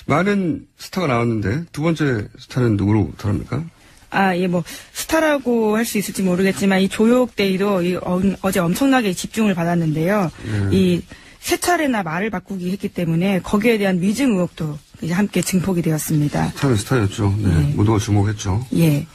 많은 스타가 나왔는데 두 번째 스타는 누구로 다릅니까? 예, 스타라고 할 수 있을지 모르겠지만, 이 조욕데이도 어제 엄청나게 집중을 받았는데요. 이 세 차례나 말을 바꾸기 했기 때문에 거기에 대한 위증 의혹도 이제 함께 증폭이 되었습니다. 스타는 스타였죠. 네. 예. 모두가 주목했죠. 예.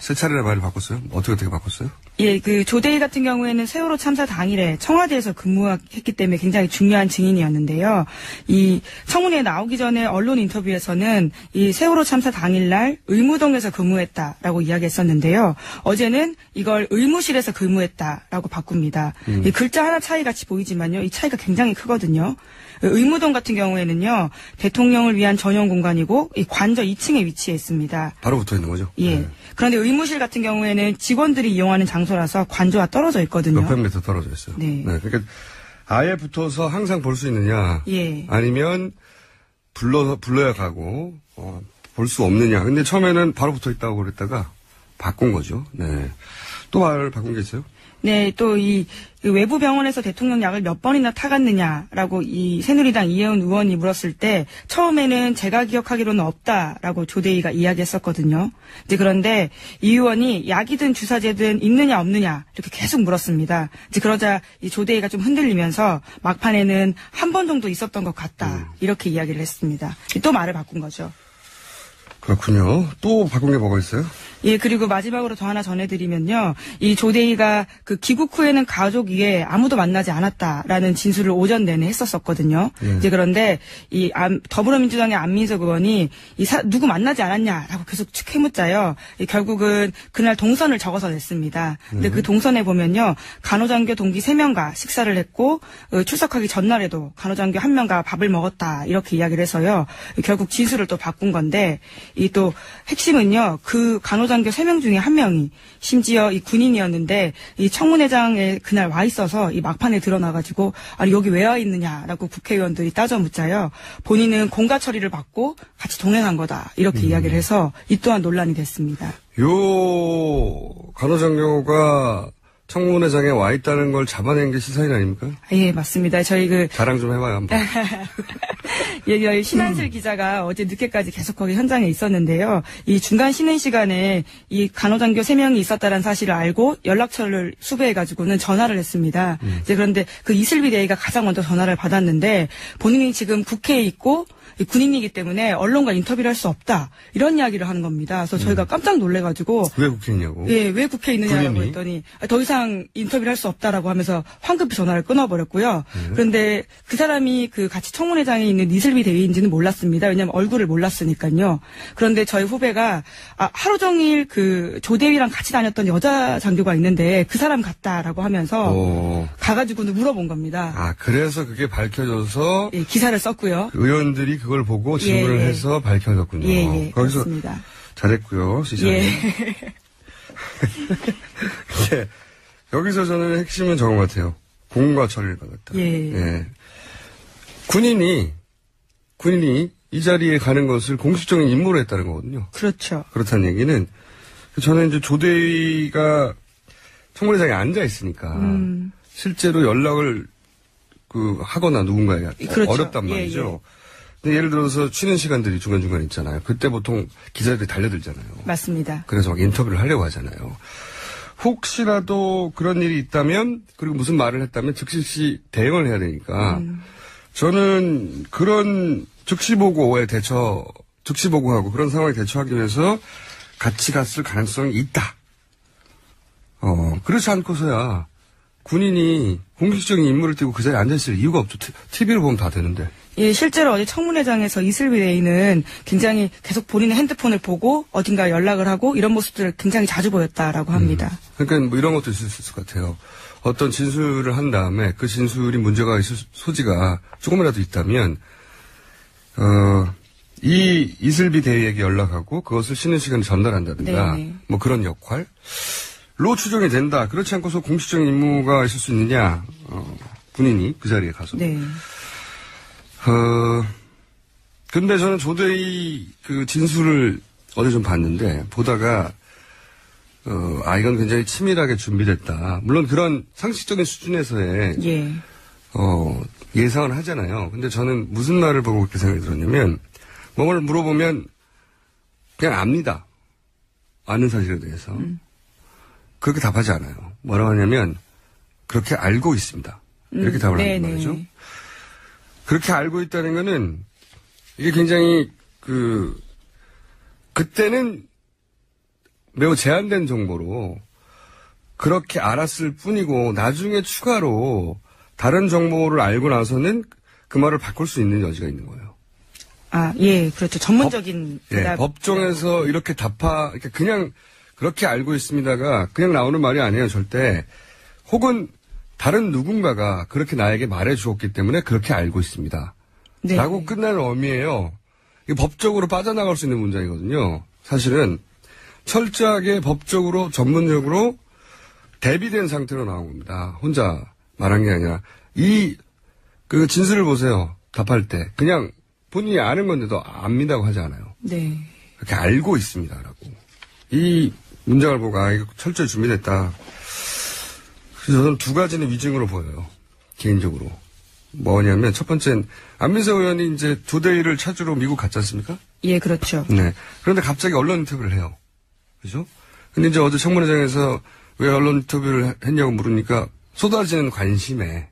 세 차례나 말을 바꿨어요? 어떻게 바꿨어요? 예, 조대희 같은 경우에는 세월호 참사 당일에 청와대에서 근무했기 때문에 굉장히 중요한 증인이었는데요. 이 청문회에 나오기 전에 언론 인터뷰에서는 이 세월호 참사 당일날 의무동에서 근무했다라고 이야기했었는데요. 어제는 이걸 의무실에서 근무했다라고 바꿉니다. 이 글자 하나 차이 같이 보이지만요. 이 차이가 굉장히 크거든요. 의무동 같은 경우에는요, 대통령을 위한 전용 공간이고, 이 관저 2층에 위치해 있습니다. 바로 붙어 있는 거죠? 예. 네. 그런데 의무실 같은 경우에는 직원들이 이용하는 장소라서 관저와 떨어져 있거든요. 몇백 미터 떨어져 있어요. 네. 그러니까 아예 붙어서 항상 볼 수 있느냐. 예. 아니면 불러야 가고, 볼 수 없느냐. 근데 처음에는 바로 붙어 있다고 그랬다가 바꾼 거죠. 네. 또 말을 바꾼 게 있어요? 네, 또 이 외부 병원에서 대통령 약을 몇 번이나 타갔느냐라고 이 새누리당 이혜훈 의원이 물었을 때 처음에는 제가 기억하기로는 없다라고 조대희가 이야기했었거든요. 이제 그런데 이 의원이 약이든 주사제든 있느냐 없느냐 이렇게 계속 물었습니다. 이제 그러자 이 조대희가 좀 흔들리면서 막판에는 한 번 정도 있었던 것 같다 이렇게 이야기를 했습니다. 또 말을 바꾼 거죠. 그렇군요. 또 바꾼 게 뭐가 있어요? 예, 그리고 마지막으로 더 하나 전해드리면요. 이 조대희가 그 귀국 후에는 가족 외에 아무도 만나지 않았다라는 진술을 오전 내내 했었거든요. 이제 그런데 더불어민주당의 안민석 의원이 누구 만나지 않았냐라고 계속 캐묻자요. 결국은 그날 동선을 적어서 냈습니다. 근데 그 동선에 보면요. 간호장교 동기 3명과 식사를 했고, 출석하기 전날에도 간호장교 1명과 밥을 먹었다. 이렇게 이야기를 해서요. 결국 진술을 또 바꾼 건데, 또 핵심은요. 그 간호장교 3명 중에 1명이 심지어 이 군인이었는데 이 청문회장에 그날 와 있어서 이 막판에 드러나가지고 아니 여기 왜 와 있느냐라고 국회의원들이 따져 묻자요. 본인은 공가 처리를 받고 같이 동행한 거다 이렇게 이야기를 해서 이 또한 논란이 됐습니다. 간호장교가 청문회장에 와 있다는 걸 잡아낸 게 시사인 아닙니까? 예, 맞습니다. 저희 자랑 좀 해봐요, 한번. 예, 신한슬 기자가 어제 늦게까지 계속 거기 현장에 있었는데요. 이 중간 쉬는 시간에 이 간호장교 3명이 있었다는 사실을 알고 연락처를 수배해가지고는 전화를 했습니다. 이제 그런데 그 이슬비 대위가 가장 먼저 전화를 받았는데 본인이 지금 국회에 있고 군인이기 때문에 언론과 인터뷰를 할 수 없다. 이런 이야기를 하는 겁니다. 그래서 저희가 깜짝 놀래가지고. 왜 국회에 있냐고? 예, 왜 국회에 있느냐라고 군인이? 했더니 더 이상 인터뷰를 할 수 없다라고 하면서 황급히 전화를 끊어버렸고요. 그런데 그 사람이 그 같이 청문회장에 있는 이슬비 대위인지는 몰랐습니다. 왜냐하면 얼굴을 몰랐으니까요. 그런데 저희 후배가 하루 종일 그 조대위랑 같이 다녔던 여자 장교가 있는데 그 사람 같다라고 하면서 가가지고는 물어본 겁니다. 그래서 그게 밝혀져서 예, 기사를 썼고요. 의원들이 그걸 보고 질문을 해서 밝혀졌군요. 예, 거기서 그렇습니다. 잘했고요, 시장님. 예. 예. 여기서 저는 핵심은 저건 것 같아요. 공과 처리를 받았다. 예. 군인이 이 자리에 가는 것을 공식적인 임무로 했다는 거거든요. 그렇죠. 그렇다는 얘기는 저는 이제 조대위가 청문회장에 앉아 있으니까 실제로 연락을 하거나 누군가에게 그렇죠. 어렵단 말이죠. 근데 예를 들어서 쉬는 시간들이 중간중간 있잖아요. 그때 보통 기자들이 달려들잖아요. 맞습니다. 그래서 막 인터뷰를 하려고 하잖아요. 혹시라도 그런 일이 있다면, 그리고 무슨 말을 했다면 즉시 대응을 해야 되니까, 저는 그런 즉시보고하고 그런 상황에 대처하기 위해서 같이 갔을 가능성이 있다. 그렇지 않고서야 군인이 공식적인 임무를 띠고 그 자리에 앉아있을 이유가 없죠. TV를 보면 다 되는데. 예, 실제로 어제 청문회장에서 이슬비 대위는 굉장히 계속 본인의 핸드폰을 보고 어딘가 연락을 하고 이런 모습들을 굉장히 자주 보였다라고 합니다. 그러니까 뭐 이런 것도 있을 것 같아요. 어떤 진술을 한 다음에 그 진술이 문제가 있을 소지가 조금이라도 있다면, 이 이슬비 대위에게 연락하고 그것을 쉬는 시간에 전달한다든가, 네네. 뭐 그런 역할로 추정이 된다. 그렇지 않고서 공식적인 임무가 있을 수 있느냐, 군인이 그 자리에 가서. 네. 근데 저는 조대희 그 진술을 어제 좀 봤는데, 보다가, 이건 굉장히 치밀하게 준비됐다. 물론 그런 상식적인 수준에서의, 예상을 하잖아요. 근데 저는 무슨 말을 보고 그렇게 생각이 들었냐면, 뭘 물어보면 그냥 압니다. 아는 사실에 대해서. 그렇게 답하지 않아요. 뭐라고 하냐면 그렇게 알고 있습니다. 이렇게 답을 하는 말이죠. 그렇게 알고 있다는 거는 이게 굉장히 그때는 매우 제한된 정보로 그렇게 알았을 뿐이고 나중에 추가로 다른 정보를 알고 나서는 그 말을 바꿀 수 있는 여지가 있는 거예요. 아, 예, 그렇죠. 전문적인 대답. 법정에서 이렇게 그냥 그렇게 알고 있습니다가 그냥 나오는 말이 아니에요, 절대. 혹은 다른 누군가가 그렇게 나에게 말해 주었기 때문에 그렇게 알고 있습니다. 네. 라고 끝나는 의미예요. 이게 법적으로 빠져나갈 수 있는 문장이거든요. 사실은 철저하게 법적으로 전문적으로 대비된 상태로 나온 겁니다. 혼자 말한 게 아니라 그 진술을 보세요. 답할 때 그냥 본인이 아는 건데도 압니다고 하지 않아요. 네. 그렇게 알고 있습니다라고. 이 문장을 보고 이거 철저히 준비됐다. 그래서 저는 두 가지는 위증으로 보여요. 개인적으로. 뭐냐면 첫 번째는 안민석 의원이 이제 투데이를 찾으러 미국 갔지 않습니까? 예, 그렇죠. 네. 그런데 갑자기 언론 인터뷰를 해요. 그죠? 근데 이제 어제 청문회장에서 왜 언론 인터뷰를 했냐고 물으니까 쏟아지는 관심에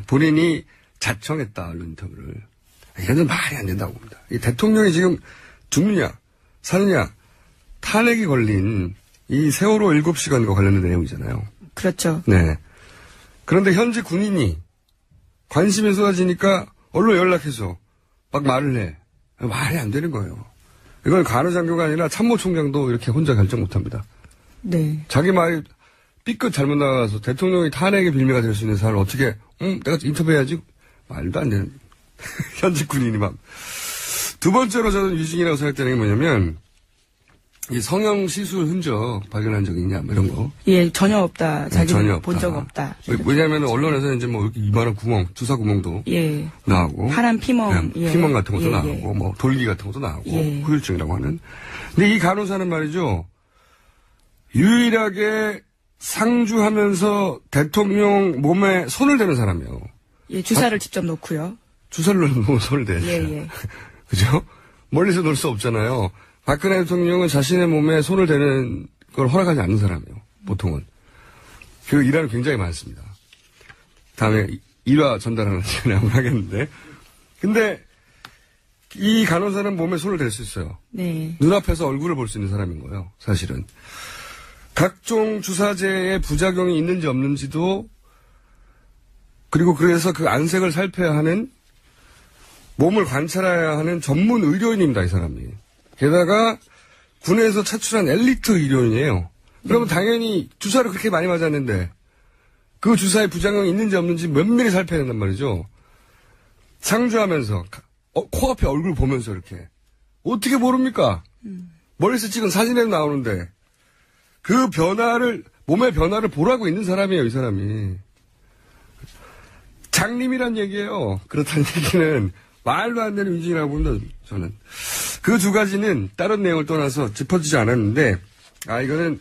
본인이 자청했다, 언론 인터뷰를. 이건 말이 안 된다고 봅니다. 이 대통령이 지금 죽느냐, 사느냐, 탄핵이 걸린 이 세월호 7시간과 관련된 내용이잖아요. 그렇죠. 네. 그런데 현지 군인이 관심이 쏟아지니까 언론 연락해서 막 말을 해. 말이 안 되는 거예요. 이건 간호장교가 아니라 참모총장도 이렇게 혼자 결정 못 합니다. 네. 자기 말이 삐끗 잘못 나가서 대통령이 탄핵의 빌미가 될 수 있는 사람을 어떻게, 내가 인터뷰해야지? 말도 안 되는. 현직 군인이 막. 두 번째로 저는 위증이라고 생각되는 게 뭐냐면, 이 성형 시술 흔적 발견한 적 있냐, 뭐 이런 거. 예, 전혀 없다. 자기는 전혀 본 적 없다. 왜냐하면 언론에서 이제 뭐 이렇게 이만한 구멍, 주사 구멍도 나오고. 파란 피멍. 피멍 같은 것도 나오고, 뭐 돌기 같은 것도 나오고, 후유증이라고 하는. 근데 이 간호사는 말이죠, 유일하게 상주하면서 대통령 몸에 손을 대는 사람이에요. 예, 주사를 직접 놓고요. 주사를 놓으면 손을 대죠. 예. 그죠? 멀리서 놓을 수 없잖아요. 박근혜 대통령은 자신의 몸에 손을 대는 걸 허락하지 않는 사람이에요. 보통은. 그 일화는 굉장히 많습니다. 다음에 일화 전달하는 시간에 한번 하겠는데. 근데 이 간호사는 몸에 손을 댈 수 있어요. 네. 눈앞에서 얼굴을 볼 수 있는 사람인 거예요. 사실은. 각종 주사제의 부작용이 있는지 없는지도 그리고 그래서 그 안색을 살펴야 하는 몸을 관찰해야 하는 전문 의료인입니다. 이 사람이. 게다가 군에서 차출한 엘리트 의료인이에요. 그러면 당연히 주사를 그렇게 많이 맞았는데 그 주사에 부작용이 있는지 없는지 면밀히 살펴야 된단 말이죠. 상주하면서 코앞에 얼굴 보면서 이렇게. 어떻게 모릅니까? 멀리서 찍은 사진에도 나오는데 그 몸의 변화를 보라고 있는 사람이에요. 이 사람이. 장님이란 얘기예요. 그렇다는 얘기는 말도 안 되는 위증이라고 봅니다. 저는. 그 두 가지는 다른 내용을 떠나서 짚어주지 않았는데 이거는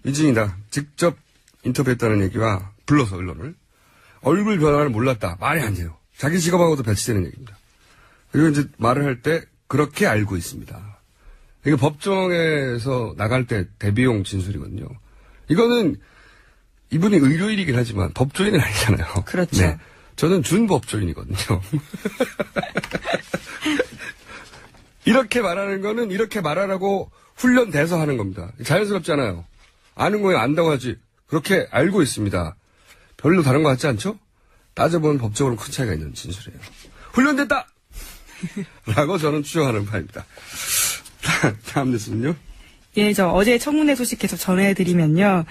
위증이다. 직접 인터뷰했다는 얘기와 불러서 언론을 얼굴 변화를 몰랐다. 말이 안 돼요. 자기 직업하고도 배치되는 얘기입니다. 그리고 이제 말을 할 때 그렇게 알고 있습니다. 이게 법정에서 나갈 때 대비용 진술이거든요. 이거는 이분이 의료인이긴 하지만 법조인은 아니잖아요. 그렇죠. 네. 저는 준법조인이거든요. 이렇게 말하는 거는 이렇게 말하라고 훈련돼서 하는 겁니다. 자연스럽잖아요. 아는 거에 안다고 하지. 그렇게 알고 있습니다. 별로 다른 것 같지 않죠? 따져보면 법적으로 큰 차이가 있는 진술이에요. 훈련됐다! 라고 저는 추정하는 바입니다. 다음 뉴스는요? 예, 저 어제 청문회 소식 계속 전해드리면요.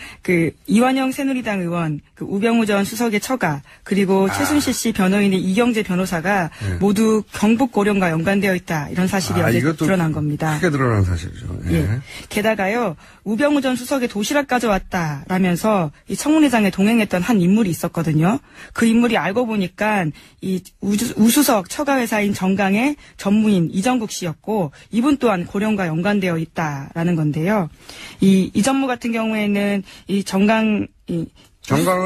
이완영 새누리당 의원, 우병우 전 수석의 처가, 그리고 최순실 씨 변호인의 이경재 변호사가 모두 경북 고령과 연관되어 있다. 이런 사실이 어제 드러난 겁니다. 크게 드러난 사실이죠. 예. 게다가요, 우병우 전 수석의 도시락 가져왔다라면서 이 청문회장에 동행했던 한 인물이 있었거든요. 그 인물이 알고 보니까 이 우수석 처가회사인 정강의 전무인 이정국 씨였고, 이분 또한 고령과 연관되어 있다라는 건데요. 이 전무 같은 경우에는 이 정강은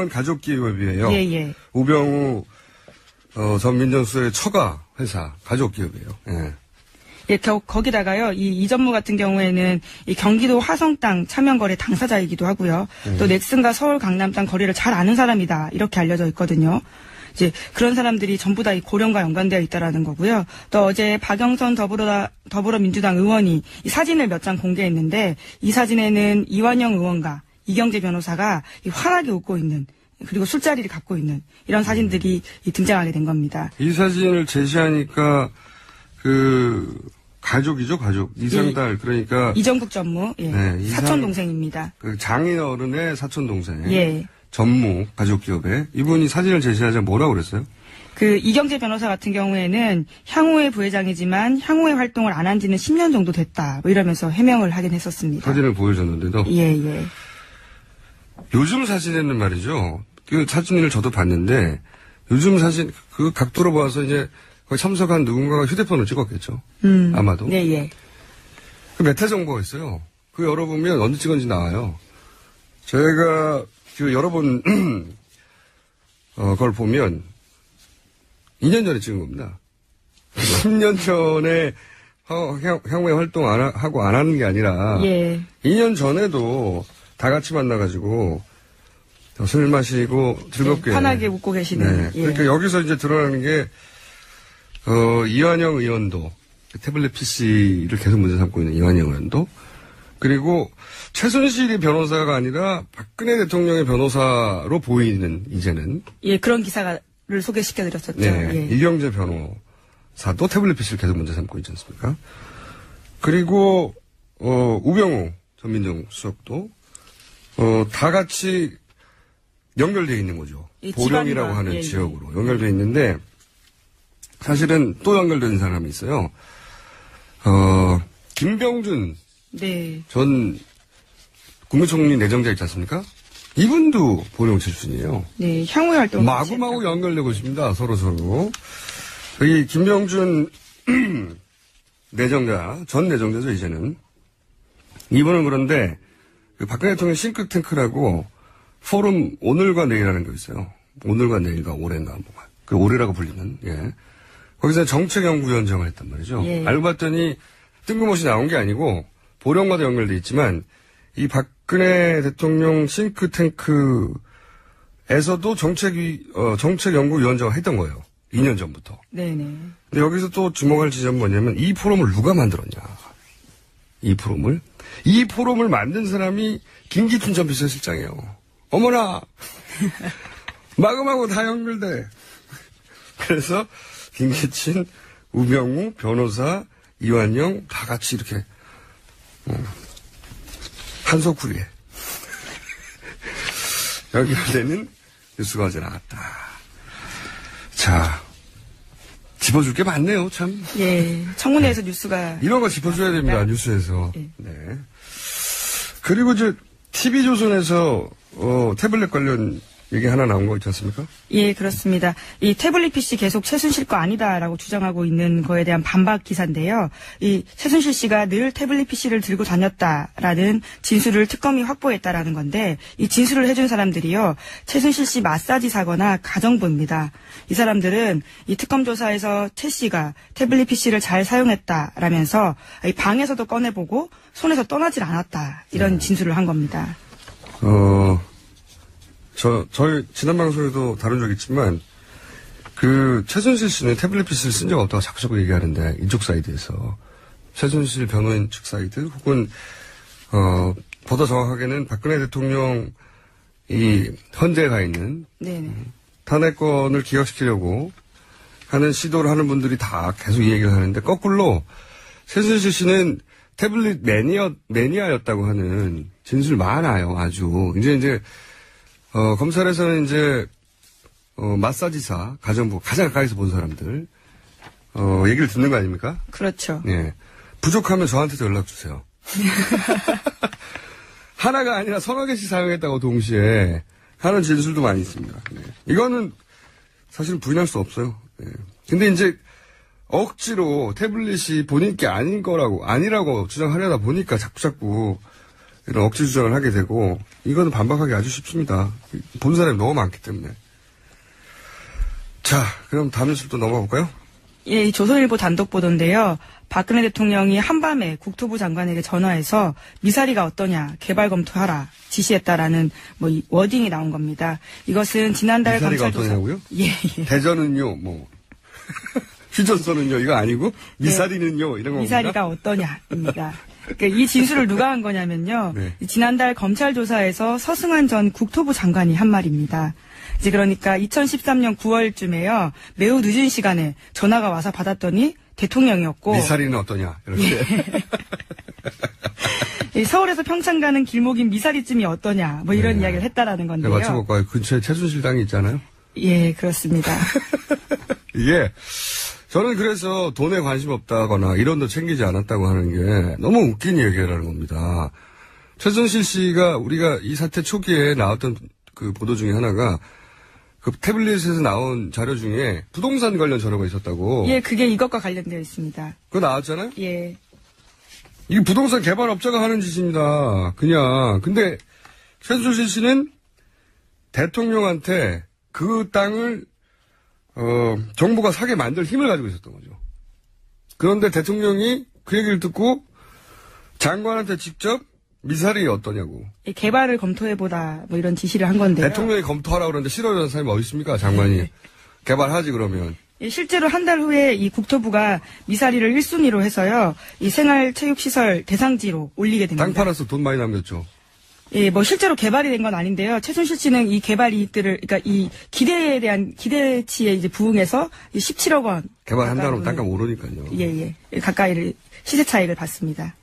가족기업이에요. 예. 우병우 전 민정수석의 처가 회사 가족기업이에요. 예. 예, 거기다가요, 이 이전무 같은 경우에는 이 경기도 화성 땅 차명거래 당사자이기도 하고요. 또 넥슨과 서울 강남 땅 거래를 잘 아는 사람이다. 이렇게 알려져 있거든요. 이제 그런 사람들이 전부 다 이 고령과 연관되어 있다라는 거고요. 또 어제 박영선 더불어민주당 의원이 이 사진을 몇 장 공개했는데 이 사진에는 이완영 의원과 이경재 변호사가 이 환하게 웃고 있는 그리고 술자리를 갖고 있는 이런 사진들이 등장하게 된 겁니다. 이 사진을 제시하니까 가족이죠, 가족. 이상달, 예, 그러니까. 이정국 전무, 예. 네, 사촌 동생입니다. 그 장인 어른의 사촌 동생. 예. 전무, 가족기업에. 이분이 사진을 제시하자 뭐라고 그랬어요? 이경재 변호사 같은 경우에는 향후회 부회장이지만 향후회 활동을 안 한 지는 10년 정도 됐다. 뭐 이러면서 해명을 하긴 했었습니다. 사진을 보여줬는데도. 예, 예. 요즘 사진에는 말이죠. 그 사진을 저도 봤는데, 요즘 사진, 그 각도로 봐서 이제 거기 참석한 누군가가 휴대폰을 찍었겠죠. 아마도. 네, 예. 그 메타 정보가 있어요. 그 열어보면 언제 찍은지 나와요. 제가 여러 번, 그걸 보면 2년 전에 찍은 겁니다. 10년 전에 향후에 활동 하고 안 하는 게 아니라, 예. 2년 전에도 다 같이 만나가지고, 술 마시고 즐겁게. 네, 편하게 웃고 계시는. 네. 예. 그러니까 여기서 이제 드러나는 게, 이완영 의원도, 태블릿 PC를 계속 문제 삼고 있는 이완영 의원도, 그리고 최순실이 변호사가 아니라 박근혜 대통령의 변호사로 보이는, 이제는. 예, 그런 기사를 소개시켜드렸었죠. 네. 예. 이경재 변호사도 태블릿 PC를 계속 문제 삼고 있지 않습니까? 그리고, 우병우 전 민정수석도, 다 같이 연결되어 있는 거죠. 보령이라고 하는 예, 지역으로 연결되어 있는데, 사실은 또 연결된 사람이 있어요. 김병준 네. 전 국무총리 내정자 있지 않습니까? 이분도 보령 출신이에요. 네, 향후의 활동. 마구마구 연결되고 있습니다. 서로. 이 김병준 내정자, 전 내정자죠, 이제는. 이분은 그런데, 박근혜 대통령 싱크탱크라고 포럼 오늘과 내일하는 게 있어요. 오늘과 내일과 올해인가, 뭐가. 그 올해라고 불리는, 예. 거기서 정책연구위원장을 했단 말이죠. 예. 알고 봤더니 뜬금없이 나온 게 아니고, 보령과도 연결돼 있지만, 이 박근혜 대통령 싱크탱크에서도 정책연구위원장을 했던 거예요. 2년 전부터. 네네. 근데 여기서 또 주목할 지점은 뭐냐면, 이 포럼을 누가 만들었냐. 이 포럼을 만든 사람이 김기춘 전 비서실장이에요. 어머나! 마구마구 다 연결돼. 그래서 김기춘, 우병우, 변호사, 이완영 다 같이 이렇게 한소쿠리에 연결되는 뉴스가 어제 나왔다. 자, 짚어줄 게 많네요, 참. 예, 청문회에서 뉴스가. 이런 거 짚어줘야 됩니다, 뉴스에서. 예. 네. 그리고 TV조선에서, 태블릿 관련 얘기 하나 나온 거 있지 않습니까? 예, 그렇습니다. 이 태블릿 PC 계속 최순실 거 아니다라고 주장하고 있는 거에 대한 반박 기사인데요. 이 최순실 씨가 늘 태블릿 PC를 들고 다녔다라는 진술을 특검이 확보했다라는 건데, 이 진술을 해준 사람들이요, 최순실 씨 마사지 사거나 가정부입니다. 이 사람들은 이 특검 조사에서 최 씨가 태블릿 PC를 잘 사용했다라면서 이 방에서도 꺼내보고 손에서 떠나질 않았다, 이런 진술을 한 겁니다. 저희 지난 방송에도 다룬 적 있지만, 최순실 씨는 태블릿 PC를 쓴 적 없다고 자꾸 얘기하는데, 이쪽 사이드에서. 최순실 변호인 측 사이드, 혹은, 보다 정확하게는 박근혜 대통령, 헌재에 가 있는, 네네. 탄핵권을 기각시키려고 하는 시도를 하는 분들이 다 계속 이 얘기를 하는데, 거꾸로, 최순실 씨는 태블릿 매니아였다고 하는 진술 많아요, 아주. 이제, 검찰에서는 이제, 마사지사, 가정부, 가장 가까이서 본 사람들, 얘기를 듣는 거 아닙니까? 그렇죠. 예. 부족하면 저한테도 연락 주세요. 하나가 아니라 서너 개씩 사용했다고 동시에 하는 진술도 많이 있습니다. 네. 이거는 사실 부인할 수 없어요. 네. 근데 이제 억지로 태블릿이 본인 게 아니라고 주장하려다 보니까 자꾸 이런 억지 주장을 하게 되고, 이거는 반박하기 아주 쉽습니다. 본 사람이 너무 많기 때문에. 자, 그럼 다음 뉴스로 또 넘어가 볼까요? 예, 이 조선일보 단독 보도인데요. 박근혜 대통령이 한밤에 국토부 장관에게 전화해서 미사리가 어떠냐 개발 검토하라 지시했다라는 뭐 이 워딩이 나온 겁니다. 이것은 지난달 미사리가 검찰 조사. 어떠냐고요? 예, 예. 대전은요, 뭐 휴전선은요, 이거 아니고 미사리는요 이런 겁니다. 미사리가 어떠냐입니다. 그러니까 이 진술을 누가 한 거냐면요. 네. 지난달 검찰 조사에서 서승환 전 국토부 장관이 한 말입니다. 이제 그러니까 2013년 9월쯤에요. 매우 늦은 시간에 전화가 와서 받았더니 대통령이었고. 미사리는 어떠냐 이렇게. 예, 서울에서 평창 가는 길목인 미사리쯤이 어떠냐 뭐 이런 이야기를 했다라는 건데요. 네, 맞춰볼까요? 근처에 최순실 당이 있잖아요. 예, 그렇습니다. 이게 저는 그래서 돈에 관심 없다거나 이런 거 챙기지 않았다고 하는 게 너무 웃긴 얘기라는 겁니다. 최순실 씨가 우리가 이 사태 초기에 나왔던 그 보도 중에 하나가 그 태블릿에서 나온 자료 중에 부동산 관련 자료가 있었다고. 예, 그게 이것과 관련되어 있습니다. 그거 나왔잖아요? 예. 이게 부동산 개발업자가 하는 짓입니다. 그냥. 근데 최순실 씨는 대통령한테 그 땅을 정부가 사게 만들 힘을 가지고 있었던 거죠. 그런데 대통령이 그 얘기를 듣고 장관한테 직접 미사리 어떠냐고. 개발을 검토해보다 뭐 이런 지시를 한 건데요. 대통령이 검토하라고 그러는데 싫어하는 사람이 어디 있습니까? 장관이. 네. 개발하지 그러면. 예, 실제로 한 달 후에 이 국토부가 미사리를 1순위로 해서요. 이 생활체육시설 대상지로 올리게 됩니다. 땅 팔아서 돈 많이 남겼죠. 예, 뭐 실제로 개발이 된 건 아닌데요. 최순실 씨는 이 개발 이익들을, 그러니까 이 기대에 대한 기대치에 이제 부응해서 17억 원. 개발한다면 땅값 오르니까요. 예, 예. 가까이를 시세 차익을 받습니다.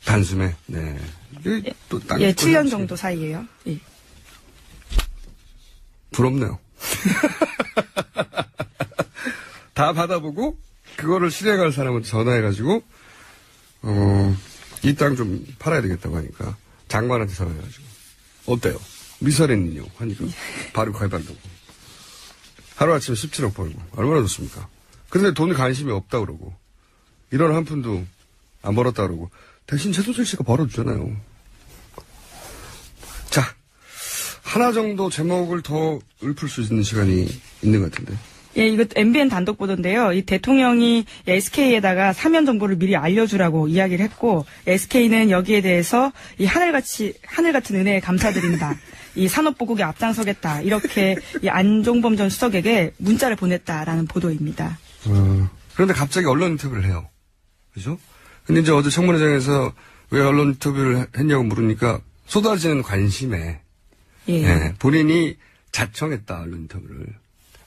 단숨에. 네. 이게 또 땅. 예, 7년 정도 사이에요. 예. 부럽네요. 다 받아보고 그거를 실행할 사람한테 전화해가지고 이 땅 좀 팔아야 되겠다고 하니까 장관한테 전화해가지고 어때요? 미사리는요? 하니까 바로 가입한다고. 하루아침에 17억 벌고 얼마나 좋습니까? 그런데 돈에 관심이 없다 그러고 1원 한 푼도 안 벌었다 그러고 대신 최순실 씨가 벌어주잖아요. 자, 하나 정도 제목을 더 읊을 수 있는 시간이 있는 것 같은데. 예, 이거 MBN 단독 보도인데요. 이 대통령이 SK에다가 사면 정보를 미리 알려주라고 이야기를 했고, SK는 여기에 대해서 이 하늘 같은 은혜에 감사드린다. 이 산업보국에 앞장서겠다. 이렇게 이 안종범 전 수석에게 문자를 보냈다라는 보도입니다. 그런데 갑자기 언론 인터뷰를 해요. 그죠? 근데 이제 어제 청문회장에서 왜 언론 인터뷰를 했냐고 물으니까 쏟아지는 관심에 예. 예, 본인이 자청했다, 언론 인터뷰를.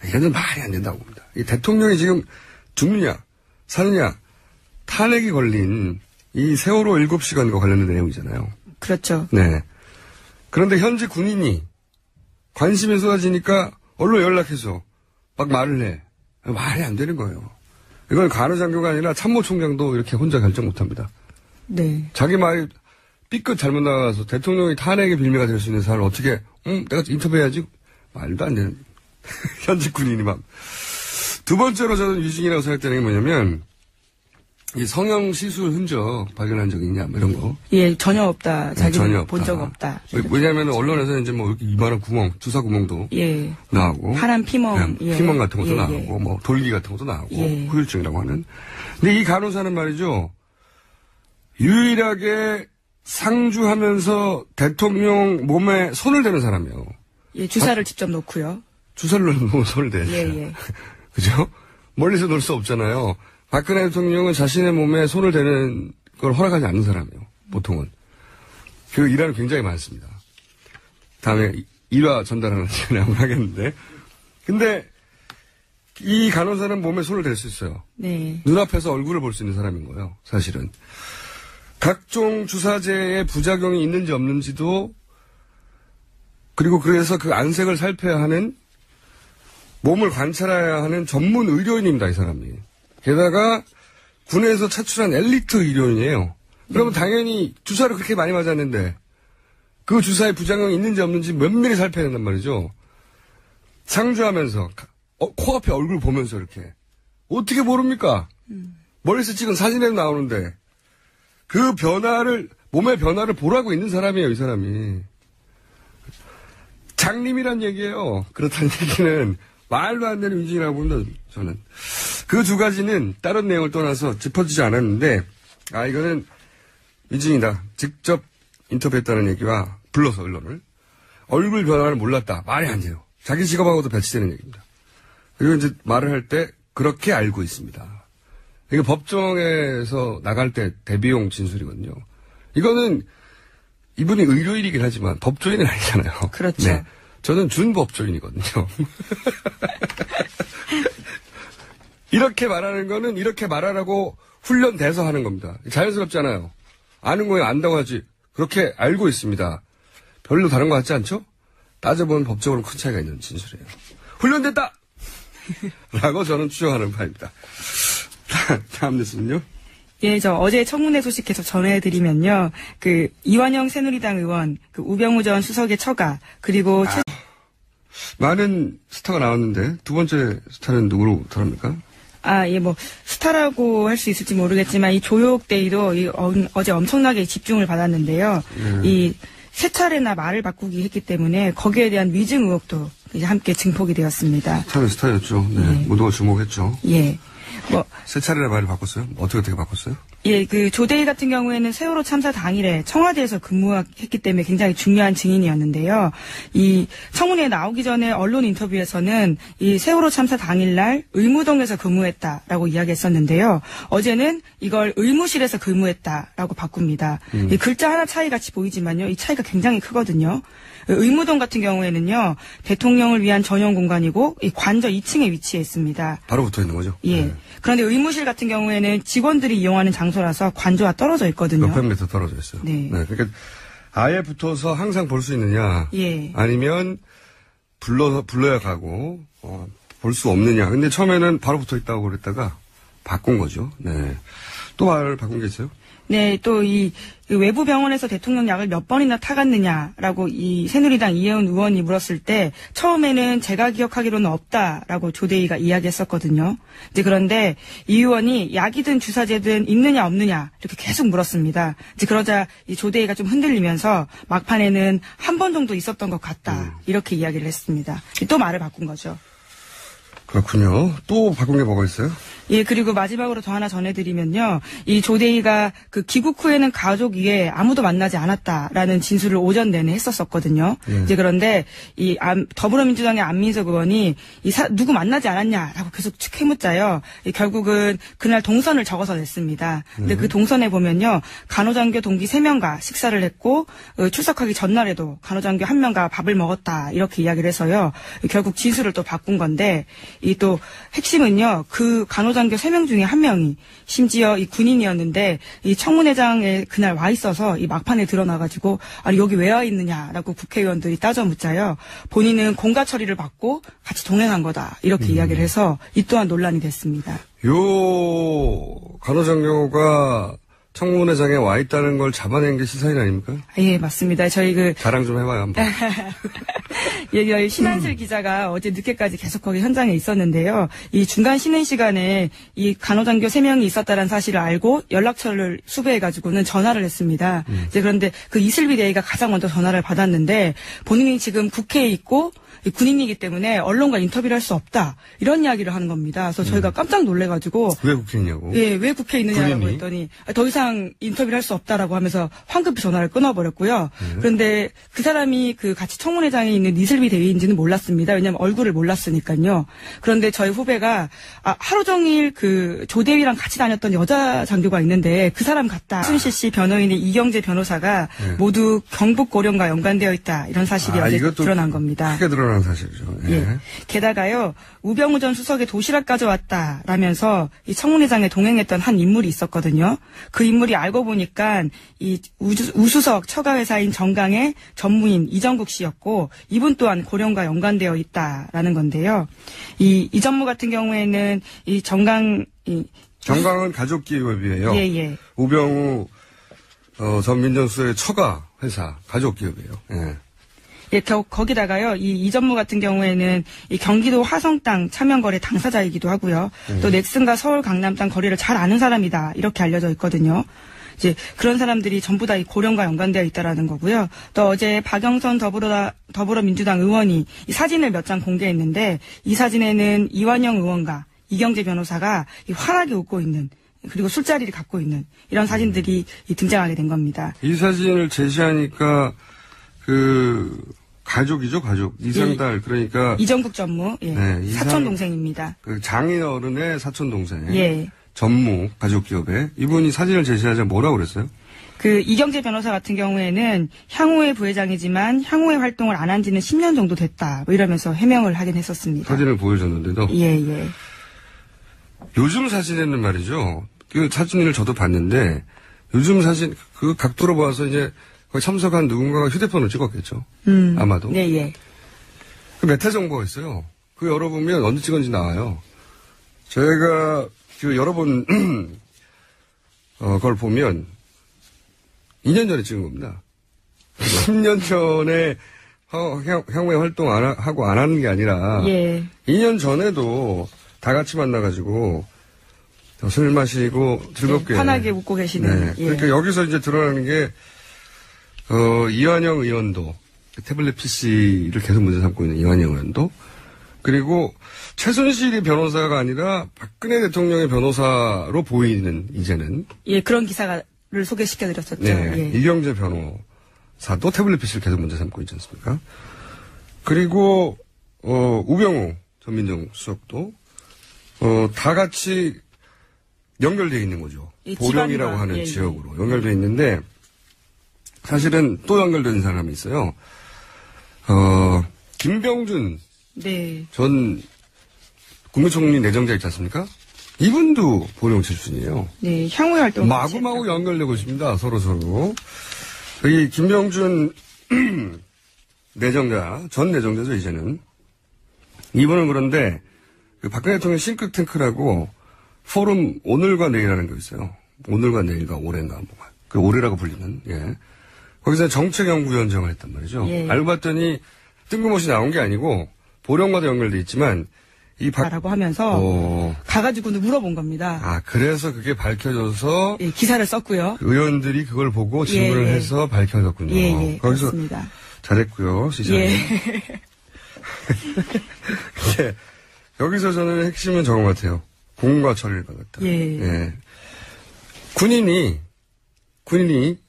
이거는 말이 안 된다고 봅니다. 이 대통령이 지금 죽느냐, 사느냐, 탄핵이 걸린 이 세월호 7시간과 관련된 내용이잖아요. 그렇죠. 네. 그런데 현재 군인이 관심이 쏟아지니까 언론 연락해서 막 말을 해. 말이 안 되는 거예요. 이건 간호장교가 아니라 참모총장도 이렇게 혼자 결정 못 합니다. 네. 자기 말이 삐끗 잘못 나가서 대통령이 탄핵의 빌미가 될 수 있는 사람을 어떻게, 내가 인터뷰해야지. 말도 안 되는. 현직 군인이 막. 두 번째로 저는 위증이라고 생각되는 게 뭐냐면, 이 성형 시술 흔적 발견한 적이 있냐, 뭐 이런 거. 예, 전혀 없다. 자기는 전혀 없다. 본 적 없다. 왜냐면 언론에서 이제 뭐 이렇게 이만한 구멍, 주사 구멍도 예. 나오고. 파란 피멍. 예, 피멍 같은 것도 예, 나오고, 예. 뭐 돌기 같은 것도 나오고, 예. 후유증이라고 하는. 근데 이 간호사는 말이죠, 유일하게 상주하면서 대통령 몸에 손을 대는 사람이에요. 예, 주사를 직접 놓고요. 주사를 놓으면 손을 대야죠. 예, 예. 그죠? 멀리서 놓을 수 없잖아요. 박근혜 대통령은 자신의 몸에 손을 대는 걸 허락하지 않는 사람이에요. 보통은. 그 일화는 굉장히 많습니다. 다음에 일화 전달하는 시간에 한번 하겠는데. 근데 이 간호사는 몸에 손을 댈 수 있어요. 네. 눈앞에서 얼굴을 볼 수 있는 사람인 거예요. 사실은. 각종 주사제의 부작용이 있는지 없는지도 그리고 그래서 그 안색을 살펴야 하는 몸을 관찰해야 하는 전문 의료인입니다. 이 사람이. 게다가 군에서 차출한 엘리트 의료인이에요. 그러면 당연히 주사를 그렇게 많이 맞았는데 그 주사에 부작용이 있는지 없는지 면밀히 살펴야 된단 말이죠. 상주하면서 코앞에 얼굴 보면서 이렇게. 어떻게 모릅니까? 멀리서 찍은 사진에도 나오는데 그 변화를 몸의 변화를 보라고 있는 사람이에요. 이 사람이. 장님이란 얘기예요. 그렇다는 얘기는 말도 안 되는 위증이라고 봅니다. 저는. 그 두 가지는 다른 내용을 떠나서 짚어지지 않았는데, 이거는 위증이다. 직접 인터뷰했다는 얘기와 불러서 언론을. 얼굴 변화를 몰랐다. 말이 안 돼요. 자기 직업하고도 배치되는 얘기입니다. 그리고 이제 말을 할 때 그렇게 알고 있습니다. 이게 법정에서 나갈 때 대비용 진술이거든요. 이거는 이분이 의료인이긴 하지만 법조인은 아니잖아요. 그렇죠. 네. 저는 준법조인이거든요. 이렇게 말하는 거는 이렇게 말하라고 훈련돼서 하는 겁니다. 자연스럽잖아요. 아는 거에 안다고 하지. 그렇게 알고 있습니다. 별로 다른 거 같지 않죠? 따져보면 법적으로 큰 차이가 있는 진술이에요. 훈련됐다! 라고 저는 추정하는 바입니다. 다음 뉴스는요? 예, 저 어제 청문회 소식 계속 전해드리면요. 이완영 새누리당 의원, 우병우 전 수석의 처가, 그리고 많은 스타가 나왔는데 두 번째 스타는 누구로 다릅니까? 예, 스타라고 할 수 있을지 모르겠지만, 이 조욕데이도 어제 엄청나게 집중을 받았는데요. 이 세 차례나 말을 바꾸기 했기 때문에 거기에 대한 위증 의혹도 이제 함께 증폭이 되었습니다. 스타는 스타였죠. 네. 예. 모두가 주목했죠. 예. 세 차례나 말을 바꿨어요? 어떻게 바꿨어요? 예, 조대희 같은 경우에는 세월호 참사 당일에 청와대에서 근무했기 때문에 굉장히 중요한 증인이었는데요. 이 청문회에 나오기 전에 언론 인터뷰에서는 이 세월호 참사 당일날 의무동에서 근무했다라고 이야기했었는데요. 어제는 이걸 의무실에서 근무했다라고 바꿉니다. 이 글자 하나 차이 같이 보이지만요. 이 차이가 굉장히 크거든요. 의무동 같은 경우에는요, 대통령을 위한 전용 공간이고, 이 관저 2층에 위치해 있습니다. 바로 붙어 있는 거죠? 예. 네. 그런데 의무실 같은 경우에는 직원들이 이용하는 장소라서 관저와 떨어져 있거든요. 몇백 미터 떨어져 있어요. 네. 그러니까 아예 붙어서 항상 볼 수 있느냐. 예. 아니면 불러야 가고, 볼 수 없느냐. 근데 처음에는 바로 붙어 있다고 그랬다가 바꾼 거죠. 네. 또 말을 바꾼 게 있어요? 네, 또 이 외부 병원에서 대통령 약을 몇 번이나 타갔느냐라고 이 새누리당 이혜훈 의원이 물었을 때 처음에는 제가 기억하기로는 없다라고 조대희가 이야기했었거든요. 이제 그런데 이 의원이 약이든 주사제든 있느냐 없느냐 이렇게 계속 물었습니다. 이제 그러자 이 조대희가 좀 흔들리면서 막판에는 한 번 정도 있었던 것 같다 이렇게 이야기를 했습니다. 또 말을 바꾼 거죠. 그렇군요. 또 바꾼 게 뭐가 있어요? 예, 그리고 마지막으로 더 하나 전해드리면요. 이 조대희가 귀국 후에는 가족 외에 아무도 만나지 않았다라는 진술을 오전 내내 했었거든요. 이제 그런데 더불어민주당의 안민석 의원이 누구 만나지 않았냐라고 계속 캐묻자요. 결국은 그날 동선을 적어서 냈습니다. 근데 그 동선에 보면요. 간호장교 동기 3명과 식사를 했고 출석하기 전날에도 간호장교 1명과 밥을 먹었다 이렇게 이야기를 해서요. 결국 진술을 또 바꾼 건데 이 또 핵심은요. 그 간호장교 3명 중에 1명이 심지어 이 군인이었는데 이 청문회장에 그날 와 있어서 이 막판에 드러나가지고 아니 여기 왜 와 있느냐라고 국회의원들이 따져 묻자요. 본인은 공가 처리를 받고 같이 동행한 거다 이렇게 이야기를 해서 이 또한 논란이 됐습니다. 요 간호장교가 청문회장에 와 있다는 걸 잡아낸 게 시사인 아닙니까? 예, 맞습니다. 저희 자랑 좀 해봐요, 한번. 예, 신한슬 기자가 어제 늦게까지 계속 거기 현장에 있었는데요. 이 중간 쉬는 시간에 이 간호장교 3명이 있었다는 사실을 알고 연락처를 수배해가지고는 전화를 했습니다. 이제 그런데 그 이슬비 대위가 가장 먼저 전화를 받았는데 본인이 지금 국회에 있고 군인이기 때문에 언론과 인터뷰를 할 수 없다. 이런 이야기를 하는 겁니다. 그래서 저희가 깜짝 놀래가지고. 왜 국회에 있냐고? 예, 왜 국회에 있느냐라고 군인이? 했더니 더 이상 인터뷰를 할 수 없다라고 하면서 황급히 전화를 끊어버렸고요. 그런데 그 사람이 같이 청문회장에 있는 이슬비 대위인지는 몰랐습니다. 왜냐하면 얼굴을 몰랐으니까요. 그런데 저희 후배가 하루 종일 조대위랑 같이 다녔던 여자 장교가 있는데 그 사람 같다. 순실 씨 변호인의 이경재 변호사가 모두 경북 고령과 연관되어 있다. 이런 사실이 어제 드러난 겁니다. 크게 드러난 사실이죠. 예. 예. 게다가요, 우병우 전 수석의 도시락 가져왔다라면서 이 청문회장에 동행했던 한 인물이 있었거든요. 그 인물이 알고 보니까 이 우수석 처가회사인 정강의 전무인 이정국 씨였고 이분 또한 고령과 연관되어 있다라는 건데요. 이 전무 같은 경우에는 이 정강은 가족기업이에요. 예. 우병우 전 민정수석의 처가 회사 가족기업이에요. 예. 예, 거기다가요, 이 전무 같은 경우에는 이 경기도 화성 땅 차명거래 당사자이기도 하고요. 또 넥슨과 서울 강남 땅 거래를 잘 아는 사람이다. 이렇게 알려져 있거든요. 이제 그런 사람들이 전부 다 이 고령과 연관되어 있다라는 거고요. 또 어제 박영선 더불어민주당 의원이 이 사진을 몇 장 공개했는데 이 사진에는 이완영 의원과 이경재 변호사가 이 환하게 웃고 있는 그리고 술자리를 갖고 있는 이런 사진들이 등장하게 된 겁니다. 이 사진을 제시하니까 가족이죠, 가족. 이상달, 그러니까. 이정국 전무, 예. 네, 사촌 동생입니다. 장인 어른의 사촌 동생. 예. 전무, 가족 기업에. 이분이 사진을 제시하자 뭐라고 그랬어요? 이경재 변호사 같은 경우에는 향후회 부회장이지만 향후회 활동을 안 한 지는 10년 정도 됐다. 뭐 이러면서 해명을 하긴 했었습니다. 사진을 보여줬는데도. 예, 예. 요즘 사진에는 말이죠. 그 사진을 저도 봤는데, 요즘 사진, 그 각도로 봐서 이제 거기 참석한 누군가가 휴대폰을 찍었겠죠. 아마도. 네, 예. 그 메타 정보가 있어요. 그 열어보면 언제 찍었는지 나와요. 제가 여러 번, 그걸 보면 2년 전에 찍은 겁니다. 10년 전에 향후에 활동 하고 안 하는 게 아니라. 예. 2년 전에도 다 같이 만나가지고 술 마시고 즐겁게. 네, 편하게 웃고 계시는. 네. 그러니까 여기서 이제 드러나는 게 이완영 의원도 태블릿 PC를 계속 문제 삼고 있는 이완영 의원도 그리고 최순실이 변호사가 아니라 박근혜 대통령의 변호사로 보이는 이제는 예 그런 기사를 소개시켜드렸었죠. 네, 예. 이경재 변호사도 태블릿 PC를 계속 문제 삼고 있지 않습니까? 그리고 우병우 전 민정수석도 다 같이 연결되어 있는 거죠. 보령이라고 하는 예, 지역으로 연결되어 있는데. 사실은 또 연결된 사람이 있어요. 김병준. 네. 전 국무총리 내정자 있지 않습니까? 이분도 보령 출신이에요. 네, 향후의 활동. 마구마구 연결되고 있습니다. 서로. 이 김병준 내정자, 전 내정자죠, 이제는. 이분은 그런데 박근혜 대통령 싱크탱크라고 포럼 오늘과 내일이라는 게 있어요. 오늘과 내일과 올해인가 뭐가. 그 올해라고 불리는, 예. 거기서 정책연구위원장을 했단 말이죠. 예. 알고 봤더니 뜬금없이 나온 게 아니고 보령과도 연결돼 있지만 라고 하면서 가가지고 물어본 겁니다. 아, 그래서 그게 밝혀져서 예, 기사를 썼고요. 의원들이 그걸 보고 질문을 해서 밝혀졌군요. 예, 거기서 그렇습니다. 잘했고요, 시장님. 예. 예. 여기서 저는 핵심은 저거 같아요. 공과 처리를 받았다. 예. 예. 군인이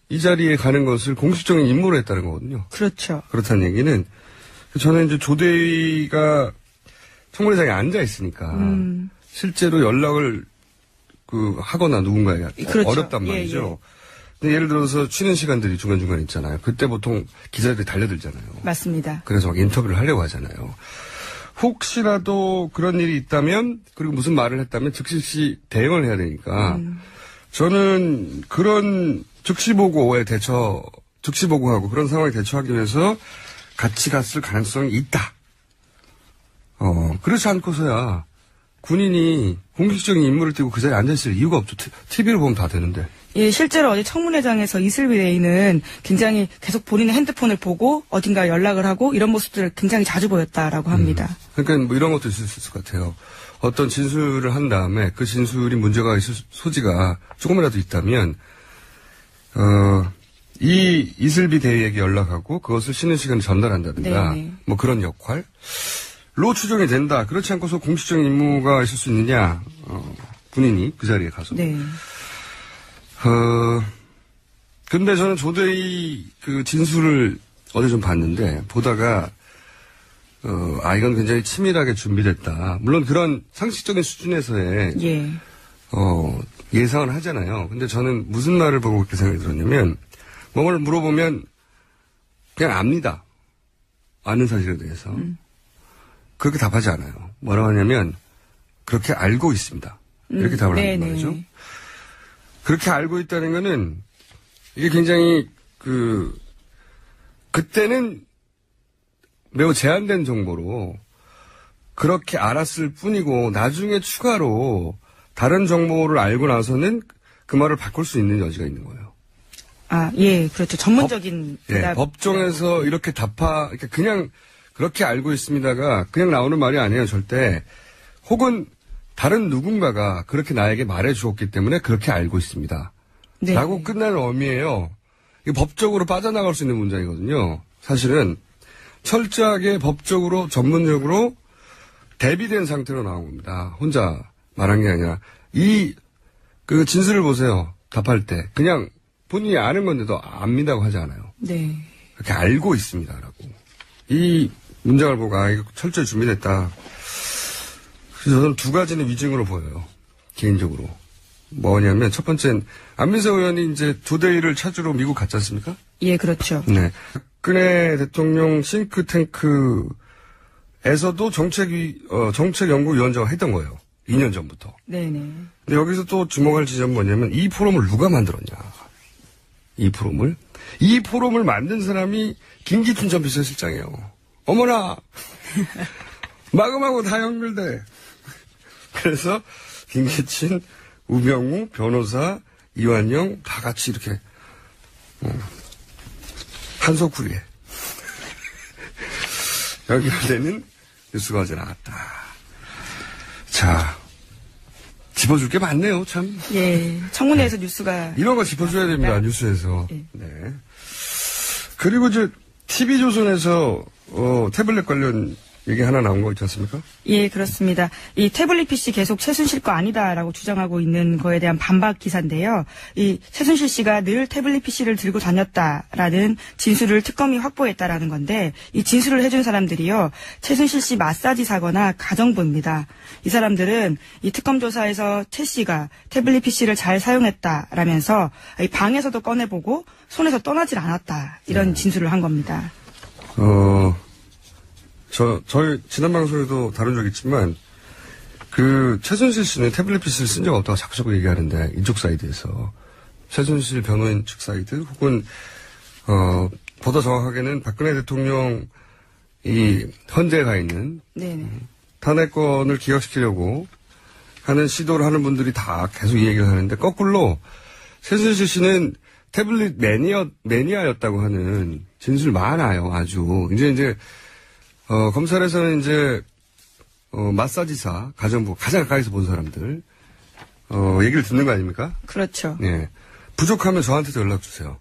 이 자리에 가는 것을 공식적인 임무로 했다는 거거든요. 그렇죠. 그렇다는 얘기는 저는 이제 조대위가 청문회장에 앉아 있으니까 실제로 연락을 하거나 누군가에게 그렇죠. 어렵단 말이죠. 근데 예를 들어서 쉬는 시간들이 중간중간 있잖아요. 그때 보통 기자들이 달려들잖아요. 맞습니다. 그래서 막 인터뷰를 하려고 하잖아요. 혹시라도 그런 일이 있다면 그리고 무슨 말을 했다면 즉시 대응을 해야 되니까 저는 그런 즉시보고하고 그런 상황에 대처하기 위해서 같이 갔을 가능성이 있다. 그렇지 않고서야 군인이 공식적인 임무를 띠고 그 자리에 앉아있을 이유가 없죠. TV로 보면 다 되는데. 예, 실제로 어제 청문회장에서 이슬비 대위는 굉장히 계속 본인의 핸드폰을 보고 어딘가 연락을 하고 이런 모습들을 굉장히 자주 보였다라고 합니다. 그러니까 뭐 이런 것도 있을 것 같아요. 어떤 진술을 한 다음에 그 진술이 문제가 있을 소지가 조금이라도 있다면 이 이슬비 대위에게 연락하고 그것을 쉬는 시간에 전달한다든가 네네. 뭐 그런 역할로 추정이 된다. 그렇지 않고서 공식적인 임무가 있을 수 있느냐. 군인이 그 자리에 가서. 네. 근데 저는 조대희 그 진술을 어제 좀 봤는데 보다가 이건 굉장히 치밀하게 준비됐다. 물론 그런 상식적인 수준에서의 예상을 하잖아요. 근데 저는 무슨 말을 보고 그렇게 생각이 들었냐면 뭔가를 물어보면 그냥 압니다. 아는 사실에 대해서. 그렇게 답하지 않아요. 뭐라고 하냐면 그렇게 알고 있습니다. 이렇게 답을 하는 말이죠. 그렇게 알고 있다는 거는 이게 굉장히 그때는 매우 제한된 정보로 그렇게 알았을 뿐이고 나중에 추가로 다른 정보를 알고 나서는 그 말을 바꿀 수 있는 여지가 있는 거예요. 아, 예, 그렇죠. 전문적인 법정에서 이렇게 그냥 그렇게 알고 있습니다가 그냥 나오는 말이 아니에요, 절대. 혹은 다른 누군가가 그렇게 나에게 말해 주었기 때문에 그렇게 알고 있습니다. 네. 라고 끝나는 의미예요. 이게 법적으로 빠져나갈 수 있는 문장이거든요. 사실은 철저하게 법적으로 전문적으로 대비된 상태로 나온 겁니다. 혼자 말한 게 아니라 그 진술을 보세요. 답할 때 그냥 본인이 아는 건데도 압니다고 하지 않아요. 네. 그렇게 알고 있습니다라고. 이 문장을 보고 이거 철저히 준비됐다. 그래서 저는 두 가지는 위증으로 보여요. 개인적으로. 뭐냐면 첫 번째는 안민석 의원이 이제 조대일을 찾으러 미국 갔지 않습니까? 예, 그렇죠. 네. 박근혜 대통령 싱크탱크에서도 정책연구위원장을 했던 거예요. 2년 전부터. 네네. 근데 여기서 또 주목할 지점은 뭐냐면 이 포럼을 누가 만들었냐. 이 포럼을 만든 사람이 김기춘 전 비서실장이에요. 어머나! 마구마구 다 연결돼. 그래서 김기춘, 우병우, 변호사, 이완영 다 같이 이렇게 한소쿠리에 연결되는 뉴스가 어제 나왔다. 자, 짚어줄 게 많네요, 참. 예, 청문회에서 뉴스가. 이런 거 짚어줘야 됩니다, 뉴스에서. 예. 네. 그리고 이제 TV조선에서 태블릿 관련 얘기 하나 나온 거 있지 않습니까? 예, 그렇습니다. 이 태블릿 PC 계속 최순실 거 아니다라고 주장하고 있는 거에 대한 반박 기사인데요. 이 최순실 씨가 늘 태블릿 PC를 들고 다녔다라는 진술을 특검이 확보했다라는 건데 이 진술을 해준 사람들이요. 최순실 씨 마사지 사거나 가정부입니다. 이 사람들은 이 특검 조사에서 최 씨가 태블릿 PC를 잘 사용했다라면서 이 방에서도 꺼내보고 손에서 떠나질 않았다. 이런 진술을 한 겁니다. 저희 지난 방송에도 다룬 적 있지만 최순실 씨는 태블릿 PC를 쓴 적 없다고 자꾸 얘기하는데 이쪽 사이드에서 최순실 변호인 측 사이드 혹은 보다 정확하게는 박근혜 대통령 이 헌재에 가 있는 네네. 탄핵권을 기각시키려고 하는 시도를 하는 분들이 다 계속 이 얘기를 하는데 거꾸로 최순실 씨는 태블릿 매니아였다고 하는 진술 많아요. 아주 이제 검찰에서는 이제 마사지사 가정부 가장 가까이서 본 사람들 얘기를 듣는 거 아닙니까? 그렇죠. 네. 부족하면 저한테도 연락 주세요.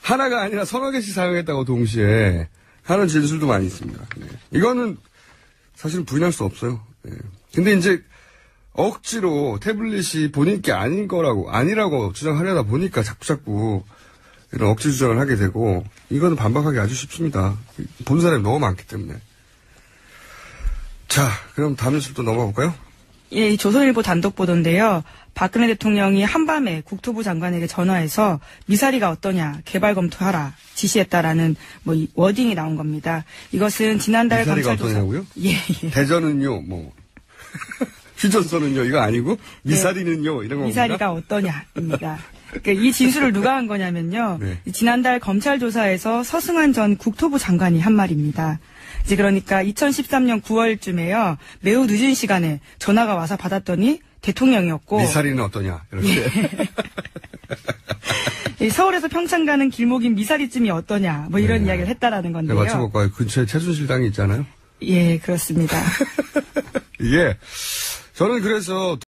하나가 아니라 서너 개씩 사용했다고 동시에 하는 진술도 많이 있습니다. 네. 이거는 사실 부인할 수 없어요. 네. 근데 이제 억지로 태블릿이 본인 게 아니라고 주장하려다 보니까 자꾸 이런 억지 주장을 하게 되고 이거는 반박하기 아주 쉽습니다. 본 사람이 너무 많기 때문에. 자, 그럼 다음 뉴스 또 넘어가 볼까요? 예, 이 조선일보 단독 보도인데요. 박근혜 대통령이 한밤에 국토부 장관에게 전화해서 미사리가 어떠냐 개발 검토하라 지시했다라는 이 워딩이 나온 겁니다. 이것은 지난달 미사리가 검찰 조사. 어떠냐고요? 예. 대전은요, 휴전선은요, 이거 아니고 미사리는요, 이런 겁니다. 미사리가 어떠냐입니다. 그러니까 이 진술을 누가 한 거냐면요. 네. 지난달 검찰 조사에서 서승환 전 국토부 장관이 한 말입니다. 이제 그러니까 2013년 9월쯤에요. 매우 늦은 시간에 전화가 와서 받았더니 대통령이었고. 미사리는 어떠냐 이렇게. 예. 서울에서 평창 가는 길목인 미사리쯤이 어떠냐 이런 이야기를 했다라는 건데요. 네, 맞춰볼까요? 근처에 최순실 당이 있잖아요. 예, 그렇습니다. 예. 저는 그래서